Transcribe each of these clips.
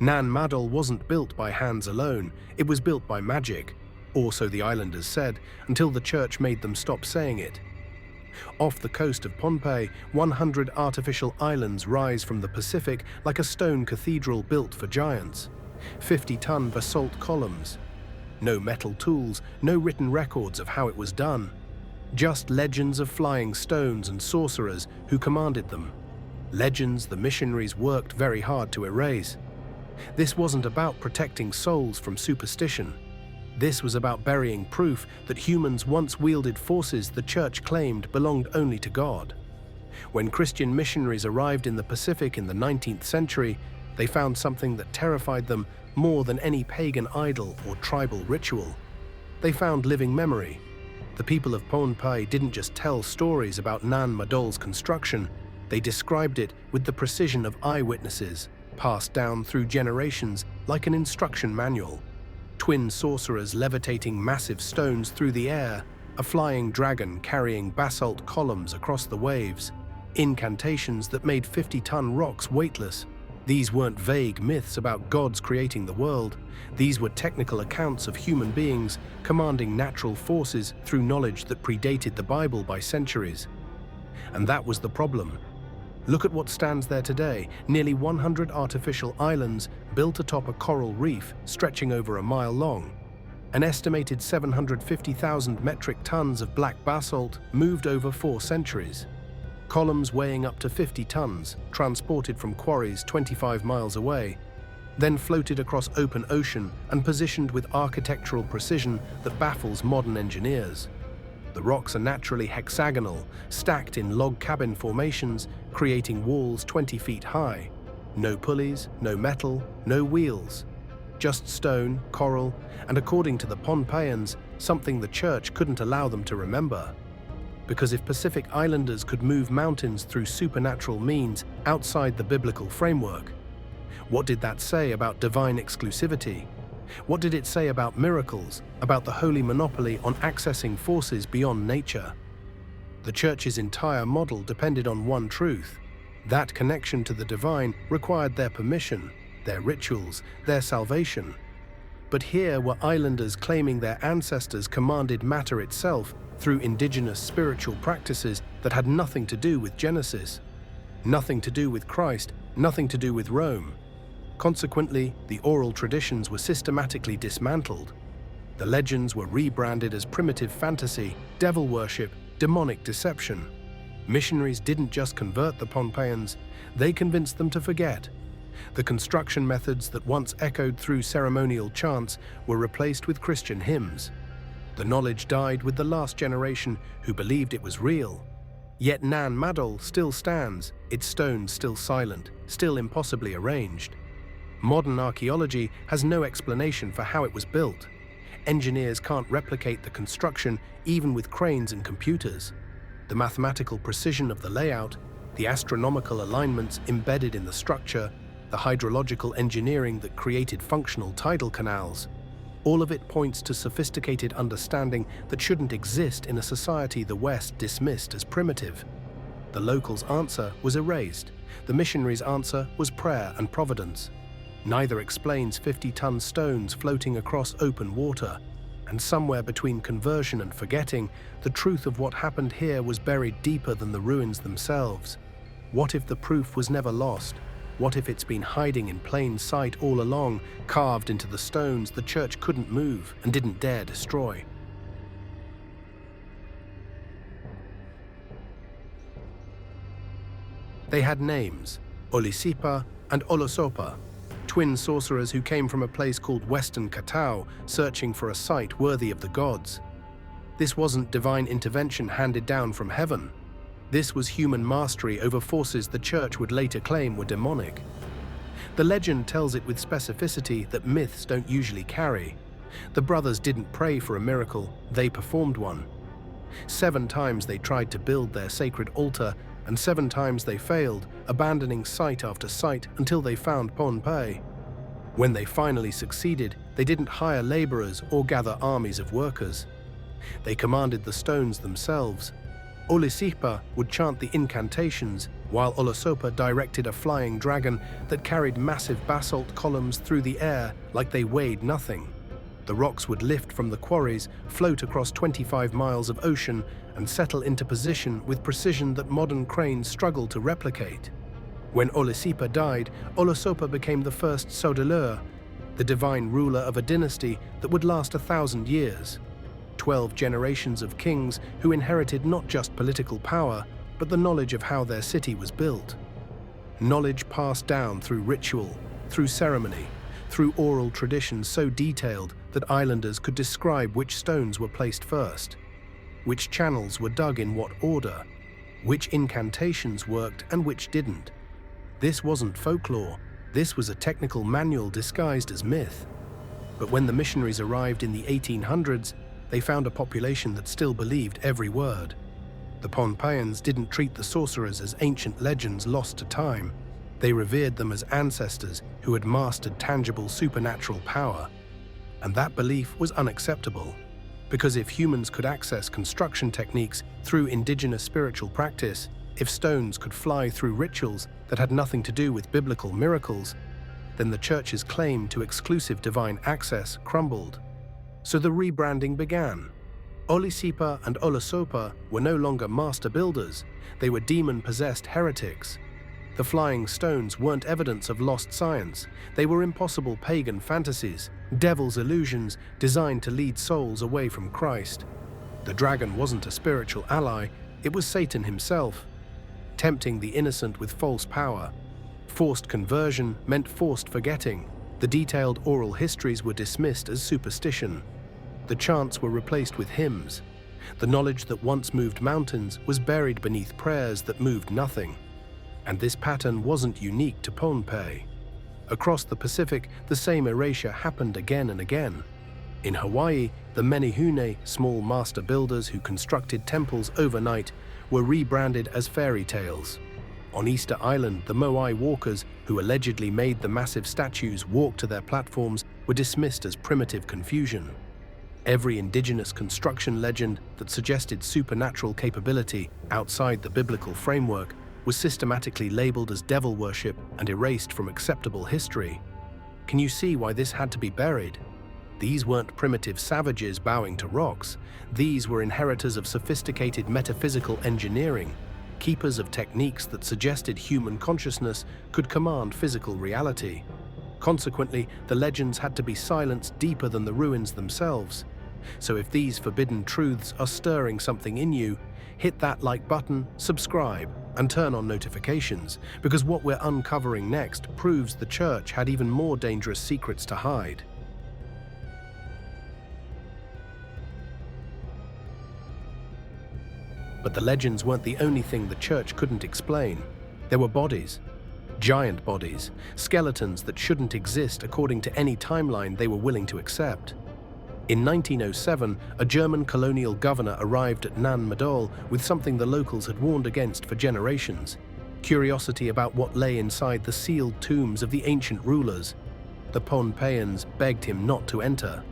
Nan Madol wasn't built by hands alone, it was built by magic, or so the islanders said, until the church made them stop saying it. Off the coast of Pohnpei, 100 artificial islands rise from the Pacific like a stone cathedral built for giants. 50-ton basalt columns. No metal tools, no written records of how it was done. Just legends of flying stones and sorcerers who commanded them. Legends the missionaries worked very hard to erase. This wasn't about protecting souls from superstition. This was about burying proof that humans once wielded forces the church claimed belonged only to God. When Christian missionaries arrived in the Pacific in the 19th century, they found something that terrified them more than any pagan idol or tribal ritual. They found living memory. The people of Pohnpei didn't just tell stories about Nan Madol's construction, they described it with the precision of eyewitnesses, passed down through generations like an instruction manual. Twin sorcerers levitating massive stones through the air, a flying dragon carrying basalt columns across the waves, incantations that made 50-ton rocks weightless. These weren't vague myths about gods creating the world. These were technical accounts of human beings commanding natural forces through knowledge that predated the Bible by centuries. And that was the problem. Look at what stands there today, nearly 100 artificial islands built atop a coral reef stretching over a mile long. An estimated 750,000 metric tons of black basalt moved over 4 centuries. Columns weighing up to 50 tons, transported from quarries 25 miles away, then floated across open ocean and positioned with architectural precision that baffles modern engineers. The rocks are naturally hexagonal, stacked in log cabin formations, creating walls 20 feet high. No pulleys, no metal, no wheels. Just stone, coral, and according to the Pohnpeians, something the church couldn't allow them to remember. Because if Pacific Islanders could move mountains through supernatural means outside the biblical framework, what did that say about divine exclusivity? What did it say about miracles, about the holy monopoly on accessing forces beyond nature? The church's entire model depended on one truth. That connection to the divine required their permission, their rituals, their salvation. But here were islanders claiming their ancestors commanded matter itself through indigenous spiritual practices that had nothing to do with Genesis, nothing to do with Christ, nothing to do with Rome. Consequently, the oral traditions were systematically dismantled. The legends were rebranded as primitive fantasy, devil worship, demonic deception. Missionaries didn't just convert the Pohnpeians, they convinced them to forget. The construction methods that once echoed through ceremonial chants were replaced with Christian hymns. The knowledge died with the last generation who believed it was real. Yet Nan Madol still stands, its stones still silent, still impossibly arranged. Modern archaeology has no explanation for how it was built. Engineers can't replicate the construction even with cranes and computers. The mathematical precision of the layout, the astronomical alignments embedded in the structure, the hydrological engineering that created functional tidal canals, all of it points to sophisticated understanding that shouldn't exist in a society the West dismissed as primitive. The locals' answer was erased. The missionaries' answer was prayer and providence. Neither explains 50-ton stones floating across open water. And somewhere between conversion and forgetting, the truth of what happened here was buried deeper than the ruins themselves. What if the proof was never lost? What if it's been hiding in plain sight all along, carved into the stones the church couldn't move and didn't dare destroy? They had names, Olisipa and Olosopa, twin sorcerers who came from a place called Western Katao, searching for a site worthy of the gods. This wasn't divine intervention handed down from heaven. This was human mastery over forces the church would later claim were demonic. The legend tells it with specificity that myths don't usually carry. The brothers didn't pray for a miracle, they performed one. 7 times they tried to build their sacred altar, and 7 times they failed, abandoning site after site until they found Pohnpei. When they finally succeeded, they didn't hire laborers or gather armies of workers. They commanded the stones themselves. Olisipa would chant the incantations, while Olosopa directed a flying dragon that carried massive basalt columns through the air like they weighed nothing. The rocks would lift from the quarries, float across 25 miles of ocean, and settle into position with precision that modern cranes struggle to replicate. When Olisipa died, Olosopa became the first Saudeleur, the divine ruler of a dynasty that would last 1,000 years. 12 generations of kings who inherited not just political power, but the knowledge of how their city was built. Knowledge passed down through ritual, through ceremony, through oral traditions so detailed that islanders could describe which stones were placed first, which channels were dug in what order, which incantations worked and which didn't. This wasn't folklore, this was a technical manual disguised as myth. But when the missionaries arrived in the 1800s, they found a population that still believed every word. The Pohnpeians didn't treat the sorcerers as ancient legends lost to time. They revered them as ancestors who had mastered tangible supernatural power. And that belief was unacceptable, because if humans could access construction techniques through indigenous spiritual practice, if stones could fly through rituals that had nothing to do with biblical miracles, then the church's claim to exclusive divine access crumbled. So the rebranding began. Olisipa and Olosopa were no longer master builders, they were demon-possessed heretics. The flying stones weren't evidence of lost science, they were impossible pagan fantasies, devil's illusions designed to lead souls away from Christ. The dragon wasn't a spiritual ally, it was Satan himself, tempting the innocent with false power. Forced conversion meant forced forgetting. The detailed oral histories were dismissed as superstition. The chants were replaced with hymns. The knowledge that once moved mountains was buried beneath prayers that moved nothing. And this pattern wasn't unique to Pohnpei. Across the Pacific, the same erasure happened again and again. In Hawaii, the Menehune, small master builders who constructed temples overnight, were rebranded as fairy tales. On Easter Island, the Moai walkers, who allegedly made the massive statues walk to their platforms, were dismissed as primitive confusion. Every indigenous construction legend that suggested supernatural capability outside the biblical framework was systematically labeled as devil worship and erased from acceptable history. Can you see why this had to be buried? These weren't primitive savages bowing to rocks. These were inheritors of sophisticated metaphysical engineering, keepers of techniques that suggested human consciousness could command physical reality. Consequently, the legends had to be silenced deeper than the ruins themselves. So if these forbidden truths are stirring something in you, hit that like button, subscribe, and turn on notifications, because what we're uncovering next proves the church had even more dangerous secrets to hide. But the legends weren't the only thing the church couldn't explain. There were bodies. Giant bodies, skeletons that shouldn't exist according to any timeline they were willing to accept. In 1907, a German colonial governor arrived at Nan Madol with something the locals had warned against for generations: curiosity about what lay inside the sealed tombs of the ancient rulers. The Pohnpeians begged him not to enter.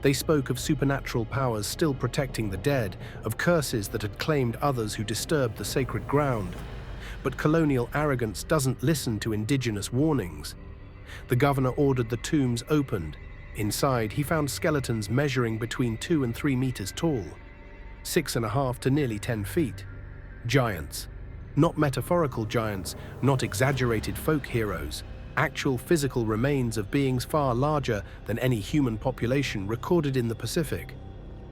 They spoke of supernatural powers still protecting the dead, of curses that had claimed others who disturbed the sacred ground. But colonial arrogance doesn't listen to indigenous warnings. The governor ordered the tombs opened. Inside, he found skeletons measuring between 2 and 3 meters tall, 6.5 to nearly 10 feet. Giants. Not metaphorical giants, not exaggerated folk heroes. Actual physical remains of beings far larger than any human population recorded in the Pacific.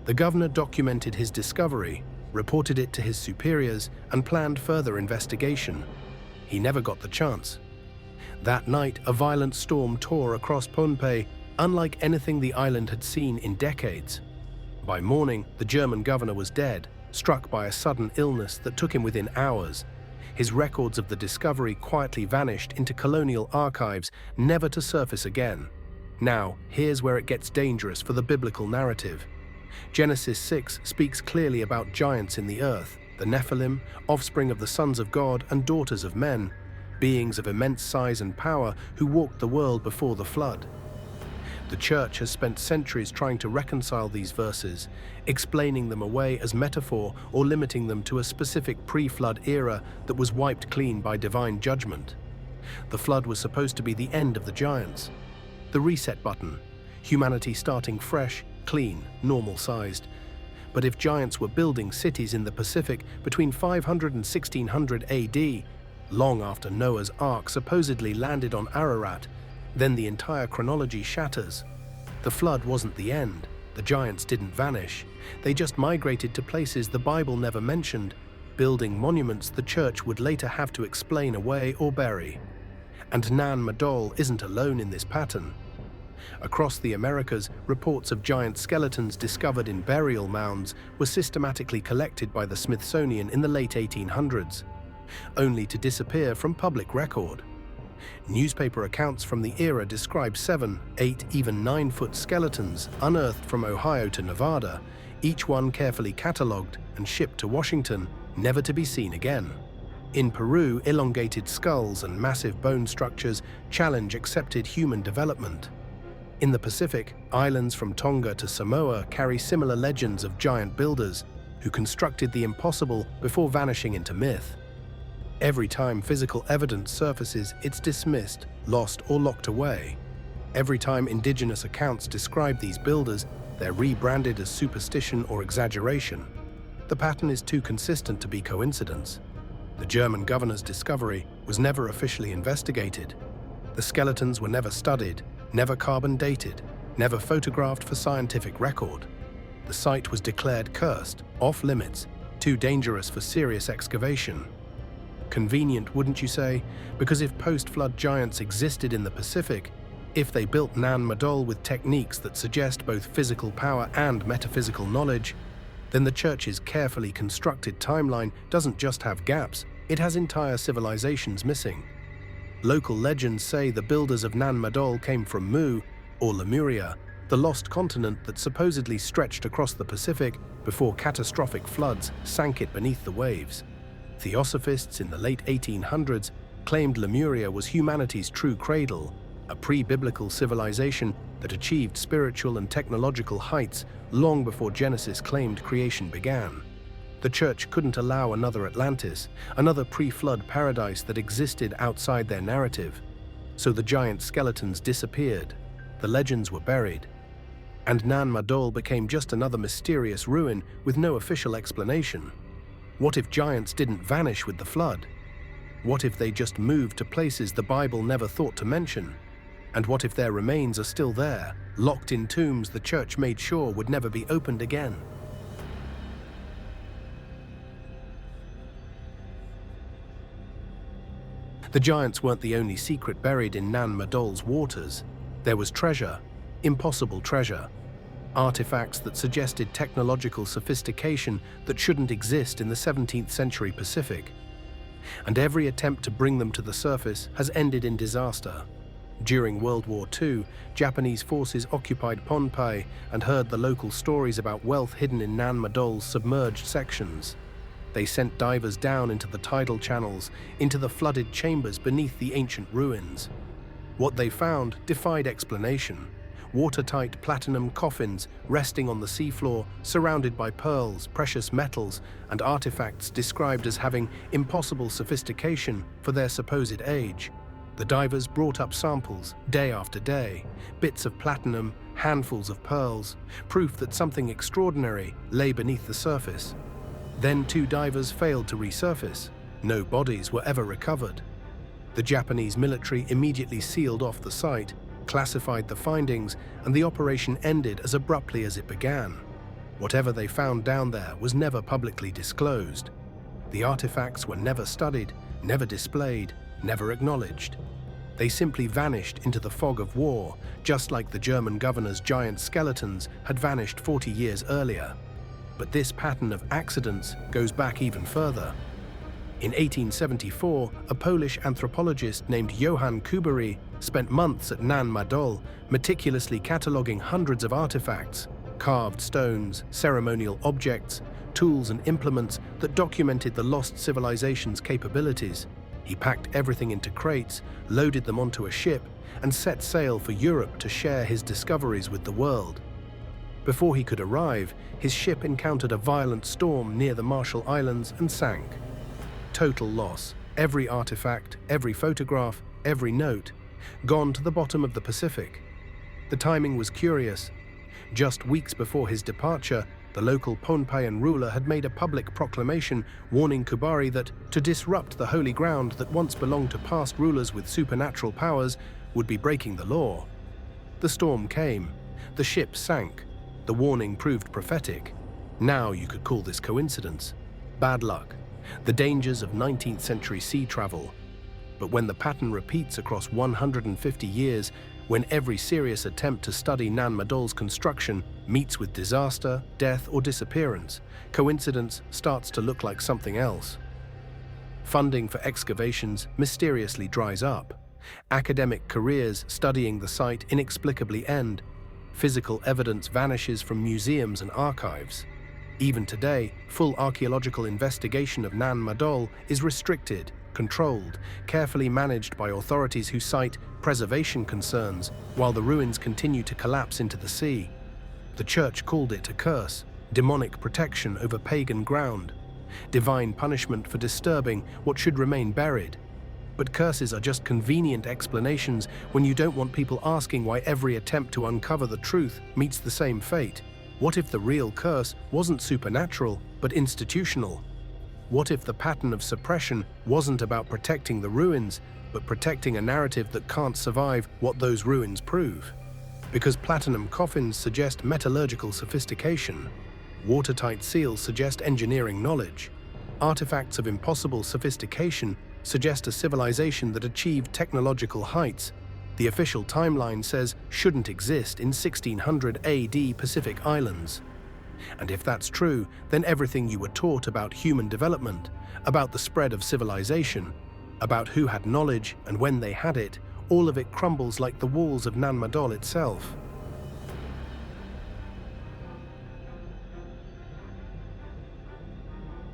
The governor documented his discovery, reported it to his superiors, and planned further investigation. He never got the chance. That night, a violent storm tore across Pohnpei, unlike anything the island had seen in decades. By morning, the German governor was dead, struck by a sudden illness that took him within hours. His records of the discovery quietly vanished into colonial archives, never to surface again. Now, here's where it gets dangerous for the biblical narrative. Genesis 6 speaks clearly about giants in the earth, the Nephilim, offspring of the sons of God and daughters of men, beings of immense size and power who walked the world before the flood. The Church has spent centuries trying to reconcile these verses, explaining them away as metaphor or limiting them to a specific pre-flood era that was wiped clean by divine judgment. The flood was supposed to be the end of the giants, the reset button, humanity starting fresh, clean, normal-sized. But if giants were building cities in the Pacific between 500 and 1600 AD, long after Noah's Ark supposedly landed on Ararat, then the entire chronology shatters. The flood wasn't the end. The giants didn't vanish. They just migrated to places the Bible never mentioned, building monuments the Church would later have to explain away or bury. And Nan Madol isn't alone in this pattern. Across the Americas, reports of giant skeletons discovered in burial mounds were systematically collected by the Smithsonian in the late 1800s, only to disappear from public record. Newspaper accounts from the era describe 7, 8, even 9-foot skeletons unearthed from Ohio to Nevada, each one carefully catalogued and shipped to Washington, never to be seen again. In Peru, elongated skulls and massive bone structures challenge accepted human development. In the Pacific, islands from Tonga to Samoa carry similar legends of giant builders who constructed the impossible before vanishing into myth. Every time physical evidence surfaces, it's dismissed, lost, or locked away. Every time indigenous accounts describe these builders, they're rebranded as superstition or exaggeration. The pattern is too consistent to be coincidence. The German governor's discovery was never officially investigated. The skeletons were never studied, never carbon dated, never photographed for scientific record. The site was declared cursed, off limits, too dangerous for serious excavation. Convenient, wouldn't you say? Because if post-flood giants existed in the Pacific, if they built Nan Madol with techniques that suggest both physical power and metaphysical knowledge, then the Church's carefully constructed timeline doesn't just have gaps, it has entire civilizations missing. Local legends say the builders of Nan Madol came from Mu, or Lemuria, the lost continent that supposedly stretched across the Pacific before catastrophic floods sank it beneath the waves. Theosophists in the late 1800s claimed Lemuria was humanity's true cradle, a pre-biblical civilization that achieved spiritual and technological heights long before Genesis claimed creation began. The Church couldn't allow another Atlantis, another pre-flood paradise that existed outside their narrative. So the giant skeletons disappeared, the legends were buried, and Nan Madol became just another mysterious ruin with no official explanation. What if giants didn't vanish with the flood? What if they just moved to places the Bible never thought to mention? And what if their remains are still there, locked in tombs the Church made sure would never be opened again? The giants weren't the only secret buried in Nan Madol's waters. There was treasure, impossible treasure. Artifacts that suggested technological sophistication that shouldn't exist in the 17th century Pacific. And every attempt to bring them to the surface has ended in disaster. During World War II, Japanese forces occupied Pohnpei and heard the local stories about wealth hidden in Nan Madol's submerged sections. They sent divers down into the tidal channels, into the flooded chambers beneath the ancient ruins. What they found defied explanation. Watertight platinum coffins resting on the seafloor, surrounded by pearls, precious metals, and artifacts described as having impossible sophistication for their supposed age. The divers brought up samples day after day, bits of platinum, handfuls of pearls, proof that something extraordinary lay beneath the surface. Then 2 divers failed to resurface. No bodies were ever recovered. The Japanese military immediately sealed off the site, classified the findings, and the operation ended as abruptly as it began. Whatever they found down there was never publicly disclosed. The artifacts were never studied, never displayed, never acknowledged. They simply vanished into the fog of war, just like the German governor's giant skeletons had vanished 40 years earlier. But this pattern of accidents goes back even further. In 1874, a Polish anthropologist named Johann Kuberi spent months at Nan Madol, meticulously cataloguing hundreds of artifacts, carved stones, ceremonial objects, tools and implements that documented the lost civilization's capabilities. He packed everything into crates, loaded them onto a ship, and set sail for Europe to share his discoveries with the world. Before he could arrive, his ship encountered a violent storm near the Marshall Islands and sank. Total loss. Every artifact, every photograph, every note, gone to the bottom of the Pacific. The timing was curious. Just weeks before his departure, the local Pohnpeian ruler had made a public proclamation warning Kubari that to disrupt the holy ground that once belonged to past rulers with supernatural powers would be breaking the law. The storm came. The ship sank. The warning proved prophetic. Now you could call this coincidence. Bad luck. The dangers of 19th century sea travel. But when the pattern repeats across 150 years, when every serious attempt to study Nan Madol's construction meets with disaster, death, or disappearance, coincidence starts to look like something else. Funding for excavations mysteriously dries up. Academic careers studying the site inexplicably end. Physical evidence vanishes from museums and archives. Even today, full archaeological investigation of Nan Madol is restricted, controlled, carefully managed by authorities who cite preservation concerns, while the ruins continue to collapse into the sea. The church called it a curse, demonic protection over pagan ground, divine punishment for disturbing what should remain buried. But curses are just convenient explanations when you don't want people asking why every attempt to uncover the truth meets the same fate. What if the real curse wasn't supernatural, but institutional? What if the pattern of suppression wasn't about protecting the ruins, but protecting a narrative that can't survive what those ruins prove? Because platinum coffins suggest metallurgical sophistication, watertight seals suggest engineering knowledge, artifacts of impossible sophistication suggest a civilization that achieved technological heights the official timeline says shouldn't exist in 1600 AD Pacific Islands. And if that's true, then everything you were taught about human development, about the spread of civilization, about who had knowledge and when they had it, all of it crumbles like the walls of Nan Madol itself.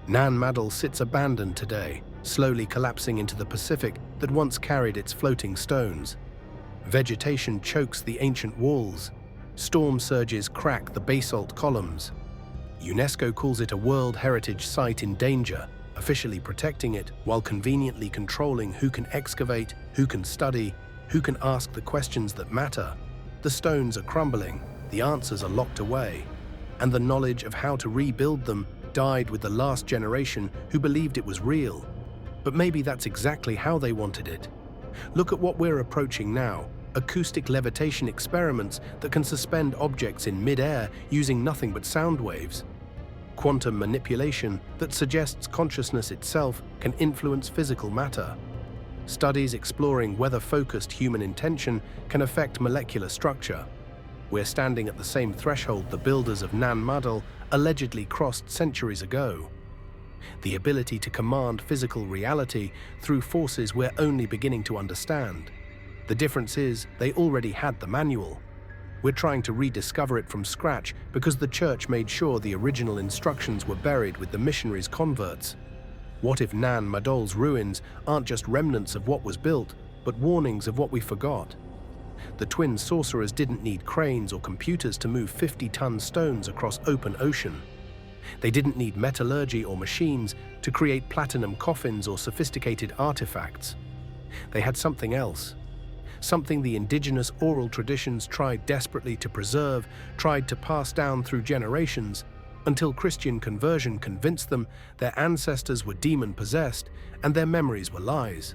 Nan Madol sits abandoned today, slowly collapsing into the Pacific that once carried its floating stones. Vegetation chokes the ancient walls. Storm surges crack the basalt columns. UNESCO calls it a World Heritage Site in danger, officially protecting it while conveniently controlling who can excavate, who can study, who can ask the questions that matter. The stones are crumbling, the answers are locked away, and the knowledge of how to rebuild them died with the last generation who believed it was real. But maybe that's exactly how they wanted it. Look at what we're approaching now. Acoustic levitation experiments that can suspend objects in mid-air using nothing but sound waves. Quantum manipulation that suggests consciousness itself can influence physical matter. Studies exploring whether focused human intention can affect molecular structure. We're standing at the same threshold the builders of Nan Madol allegedly crossed centuries ago. The ability to command physical reality through forces we're only beginning to understand. The difference is they already had the manual. We're trying to rediscover it from scratch because the church made sure the original instructions were buried with the missionaries' converts. What if Nan Madol's ruins aren't just remnants of what was built, but warnings of what we forgot? The twin sorcerers didn't need cranes or computers to move 50-ton stones across open ocean. They didn't need metallurgy or machines to create platinum coffins or sophisticated artifacts. They had something else. Something the indigenous oral traditions tried desperately to preserve, tried to pass down through generations, until Christian conversion convinced them their ancestors were demon-possessed and their memories were lies.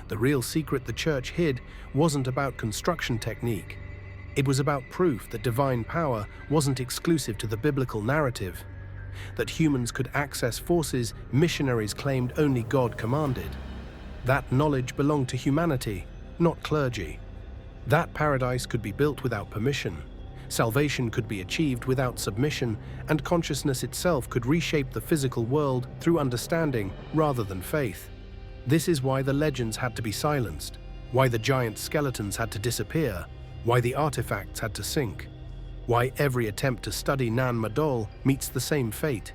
The real secret the church hid wasn't about construction technique. It was about proof that divine power wasn't exclusive to the biblical narrative, that humans could access forces missionaries claimed only God commanded. That knowledge belonged to humanity, not clergy. That paradise could be built without permission. Salvation could be achieved without submission, and consciousness itself could reshape the physical world through understanding rather than faith. This is why the legends had to be silenced, why the giant skeletons had to disappear, why the artifacts had to sink, why every attempt to study Nan Madol meets the same fate.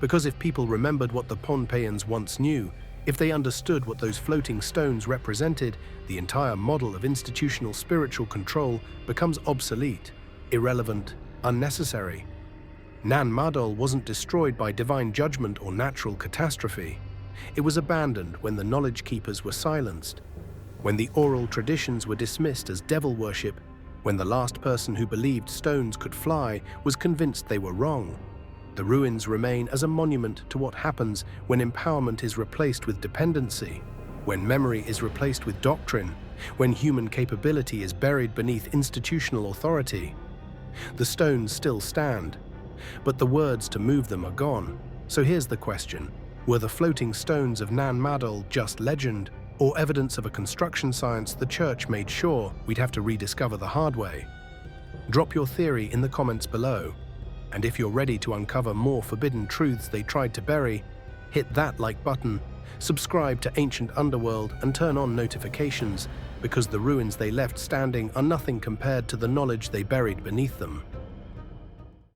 Because if people remembered what the Pohnpeians once knew, If they understood what those floating stones represented, the entire model of institutional spiritual control becomes obsolete, irrelevant, unnecessary. Nan Madol wasn't destroyed by divine judgment or natural catastrophe. It was abandoned when the knowledge keepers were silenced, when the oral traditions were dismissed as devil worship, when the last person who believed stones could fly was convinced they were wrong. The ruins remain as a monument to what happens when empowerment is replaced with dependency, when memory is replaced with doctrine, when human capability is buried beneath institutional authority. The stones still stand, but the words to move them are gone. So here's the question: were the floating stones of Nan Madol just legend, or evidence of a construction science the Church made sure we'd have to rediscover the hard way? Drop your theory in the comments below. And if you're ready to uncover more forbidden truths they tried to bury, hit that like button, subscribe to Ancient Underworld, and turn on notifications, because the ruins they left standing are nothing compared to the knowledge they buried beneath them.